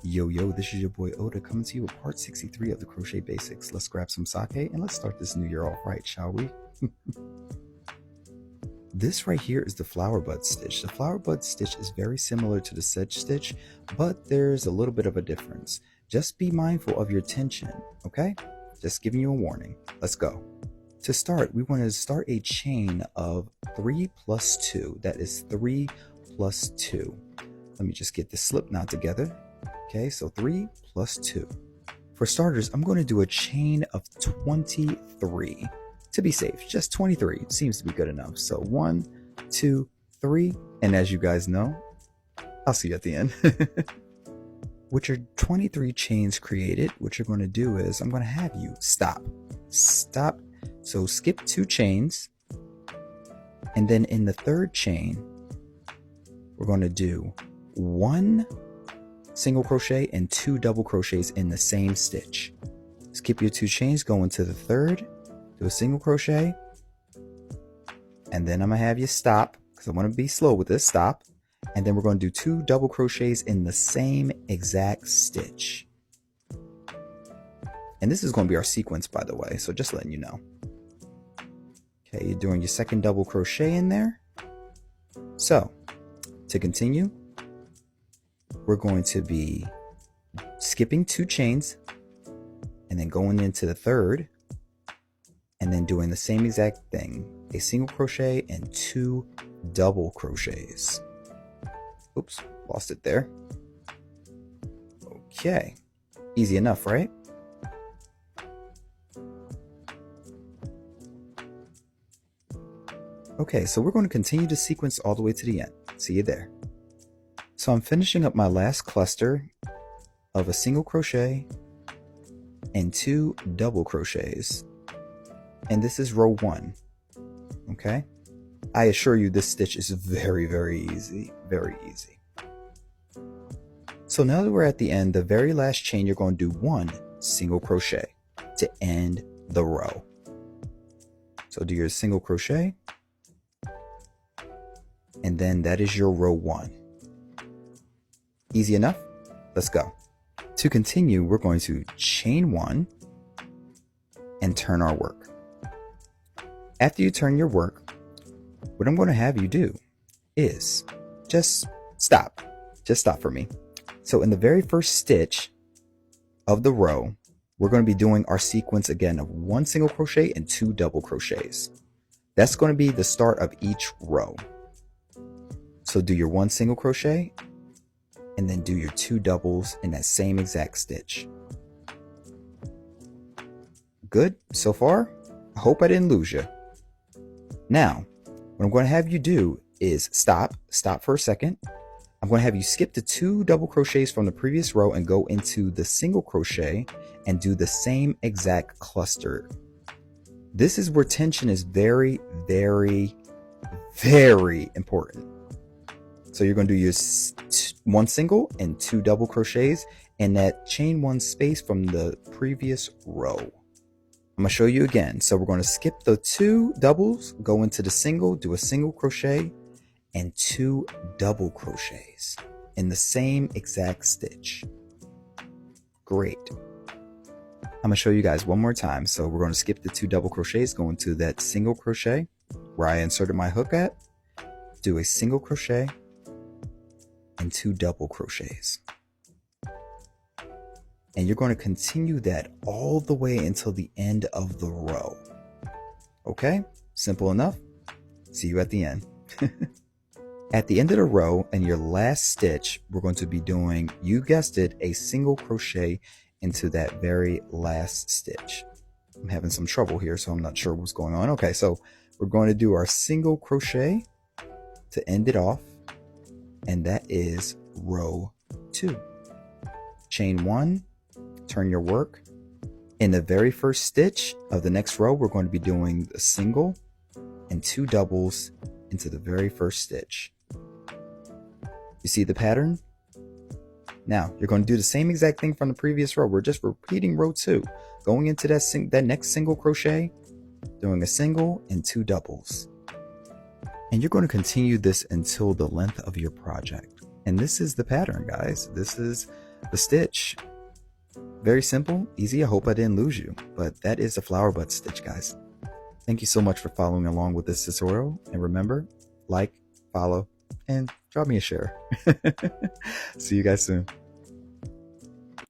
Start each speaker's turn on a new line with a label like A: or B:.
A: Yo, this is your boy Oda coming to you with part 63 of the Crochet Basics. Let's grab some sake and let's start this new year off right, shall we? This right here is the flower bud stitch. The flower bud stitch is very similar to the sedge stitch, but there's a little bit of a difference. Just be mindful of your tension, okay? Just giving you a warning. Let's go. To start, we want to start a chain of 3 plus 2. That is 3 plus 2. Let me just get the slip knot together. Okay, so 3 plus 2. For starters, I'm going to do a chain of 23. To be safe, just 23 seems to be good enough. So 1, 2, 3. And as you guys know, I'll see you at the end. With your 23 chains created, what you're going to do is I'm going to have you stop. So skip 2 chains. And then in the third chain, we're going to do 1 single crochet and 2 double crochets in the same stitch. Skip your 2 chains, go into the third, do a single crochet, and then I'm gonna have you stop because I want to be slow with this. Stop, and then we're going to do 2 double crochets in the same exact stitch. And this is going to be our sequence, by the way, so just letting you know. Okay, you're doing your second double crochet in there. So to continue, we're going to be skipping 2 chains and then going into the third and then doing the same exact thing, a single crochet and 2 double crochets. Oops, lost it there. Okay, easy enough, right? Okay, so we're going to continue the sequence all the way to the end. See you there. So I'm finishing up my last cluster of a single crochet and 2 double crochets. And this is row 1. Okay? I assure you this stitch is very, very easy. Very easy. So now that we're at the end, the very last chain, you're going to do 1 single crochet to end the row. So do your single crochet. And then that is your row 1. Easy enough? Let's go. To continue, we're going to chain 1 and turn our work. After you turn your work, what I'm going to have you do is just stop. Just stop for me. So in the very first stitch of the row, we're going to be doing our sequence again of 1 single crochet and 2 double crochets. That's going to be the start of each row. So do your 1 single crochet and then do your 2 doubles in that same exact stitch. Good so far? I hope I didn't lose you. Now, what I'm going to have you do is stop for a second. I'm going to have you skip the 2 double crochets from the previous row and go into the single crochet and do the same exact cluster. This is where tension is very, very, very important. So you're going to do your 1 single and 2 double crochets in that chain 1 space from the previous row. I'm going to show you again. So we're going to skip the 2 doubles, go into the single, do a single crochet and 2 double crochets in the same exact stitch. Great. I'm going to show you guys one more time. So we're going to skip the 2 double crochets, go into that single crochet where I inserted my hook at, do a single crochet and 2 double crochets. And you're going to continue that all the way until the end of the row. Okay? Simple enough. See you at the end. At the end of the row and your last stitch, we're going to be doing, you guessed it, a single crochet into that very last stitch. I'm having some trouble here, so I'm not sure what's going on. Okay, so we're going to do our single crochet to end it off. And that is row 2. Chain 1, turn your work. In the very first stitch of the next row, we're going to be doing a single and 2 doubles into the very first stitch. You see the pattern? Now, you're going to do the same exact thing from the previous row. We're just repeating row 2. Going into that next single crochet, doing a single and 2 doubles. And you're going to continue this until the length of your project. And this is the pattern, guys. This is The stitch, very simple, easy. I hope I didn't lose you, but that is the flower bud stitch, guys. Thank you so much for following along with this tutorial, and remember, like, follow, and drop me a share. See you guys soon.